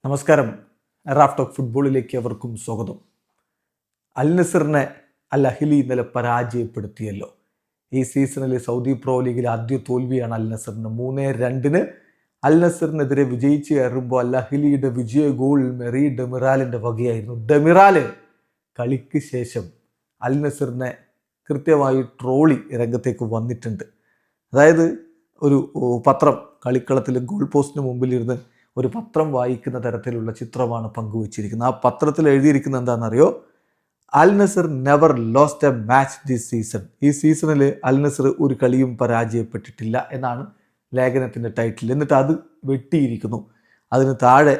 നമസ്കാരം. Raf talk ഫുട്ബോളിലേക്ക് അവർക്കും സ്വാഗതം. അൽ നസറിനെ അൽ അഹ്ലി ഇന്നലെ പരാജയപ്പെടുത്തിയല്ലോ. ഈ സീസണിൽ സൗദി പ്രോ ലീഗിൽ ആദ്യ തോൽവിയാണ് അൽ നസറിന്. 3-2 അൽ നസറിനെതിരെ വിജയിച്ച് കയറുമ്പോൾ അൽ അഹ്ലിയുടെ വിജയ ഗോൾ മെറി ഡെമിറാലിൻ്റെ വകയായിരുന്നു. ഡെമിറാൽ കളിക്ക് ശേഷം അൽ നസറിനെ കൃത്യമായി ട്രോളി രംഗത്തേക്ക് വന്നിട്ടുണ്ട്. അതായത് ഒരു പത്രം കളിക്കളത്തിൽ ഗോൾ പോസ്റ്റിന് മുമ്പിലിരുന്ന് ഒരു പത്രം വായിക്കുന്ന തരത്തിലുള്ള ചിത്രമാണ് പങ്കുവച്ചിരിക്കുന്നത്. ആ പത്രത്തിൽ എഴുതിയിരിക്കുന്നത് എന്താണെന്നറിയോ? Al Nassr never lost a match this season. ഈ സീസണിൽ അൽ നസർ ഒരു കളിയും പരാജയപ്പെട്ടിട്ടില്ല എന്നാണ് ലേഖനത്തിൻ്റെ ടൈറ്റിൽ. എന്നിട്ട് അത് വെട്ടിയിരിക്കുന്നു. അതിന് താഴെ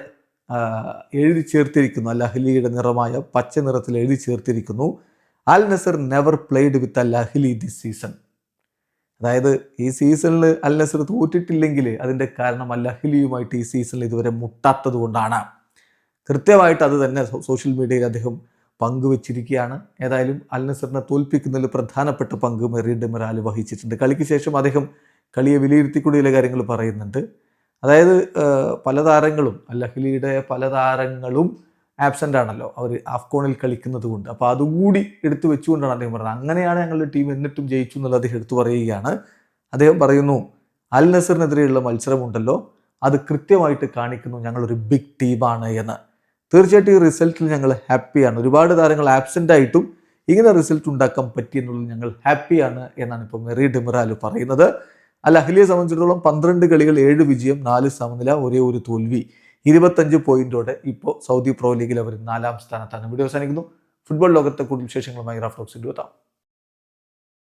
എഴുതി ചേർത്തിരിക്കുന്നു, അൽ അഹ്ലിയുടെ നിറമായ പച്ച നിറത്തിൽ എഴുതി ചേർത്തിരിക്കുന്നു, Al Nassr never played with Al Ahli this season. അതായത് ഈ സീസണിൽ അൽ നസർ തോറ്റിട്ടില്ലെങ്കിൽ അതിൻ്റെ കാരണം അൽ അഹ്ലിയുമായിട്ട് ഈ സീസണിൽ ഇതുവരെ മുട്ടാത്തത് കൊണ്ടാണ്. കൃത്യമായിട്ട് അത് തന്നെ സോഷ്യൽ മീഡിയയിൽ അദ്ദേഹം പങ്കുവച്ചിരിക്കുകയാണ്. ഏതായാലും അൽ നസറിനെ തോൽപ്പിക്കുന്നതിൽ പ്രധാനപ്പെട്ട പങ്ക് മെറി ഡെമിറാൽ വഹിച്ചിട്ടുണ്ട്. കളിക്ക് ശേഷം അദ്ദേഹം കളിയെ വിലയിരുത്തിക്കൂടി ചില കാര്യങ്ങൾ പറയുന്നുണ്ട്. അതായത് പല താരങ്ങളും അൽ അഹ്ലിയുടെ പല താരങ്ങളും ആബ്സെൻ്റ് ആണല്ലോ, അവർ ആഫ്കോണിൽ കളിക്കുന്നത് കൊണ്ട്. അപ്പോൾ അതുകൂടി എടുത്തു വെച്ചുകൊണ്ടാണ് അദ്ദേഹം പറഞ്ഞത്. അങ്ങനെയാണ് ഞങ്ങളുടെ ടീം എന്നിട്ടും ജയിച്ചു എന്നുള്ളത് അദ്ദേഹം എടുത്തു പറയുകയാണ്. അദ്ദേഹം പറയുന്നു, അൽ നസറിനെതിരെയുള്ള മത്സരമുണ്ടല്ലോ, അത് കൃത്യമായിട്ട് കാണിക്കുന്നു ഞങ്ങളൊരു ബിഗ് ടീമാണ് എന്ന്. തീർച്ചയായിട്ടും ഈ റിസൾട്ടിൽ ഞങ്ങൾ ഹാപ്പിയാണ്. ഒരുപാട് താരങ്ങൾ ആബ്സെൻ്റ് ആയിട്ടും ഇങ്ങനെ റിസൾട്ട് ഉണ്ടാക്കാൻ പറ്റിയെന്നുള്ളത് ഞങ്ങൾ ഹാപ്പിയാണ് എന്നാണ് ഇപ്പോൾ മെറി ഡെമിറാൽ പറയുന്നത്. അൽ അഹ്ലിയെ സംബന്ധിച്ചിടത്തോളം 12 കളികൾ 7 വിജയം 4 സമനില, ഒരേ ഒരു തോൽവി, 25 പോയിന്റോടെ ഇപ്പോൾ സൗദി പ്രോ ലീഗിൽ അവർ 4ാം സ്ഥാനത്താണ്. വീഡിയോ അവസാനിക്കുന്നു. ഫുട്ബോൾ ലോകത്തെ കൂടുതൽ വിശേഷങ്ങളുമായി റാഫ് ടോക്സിൽ എത്താം.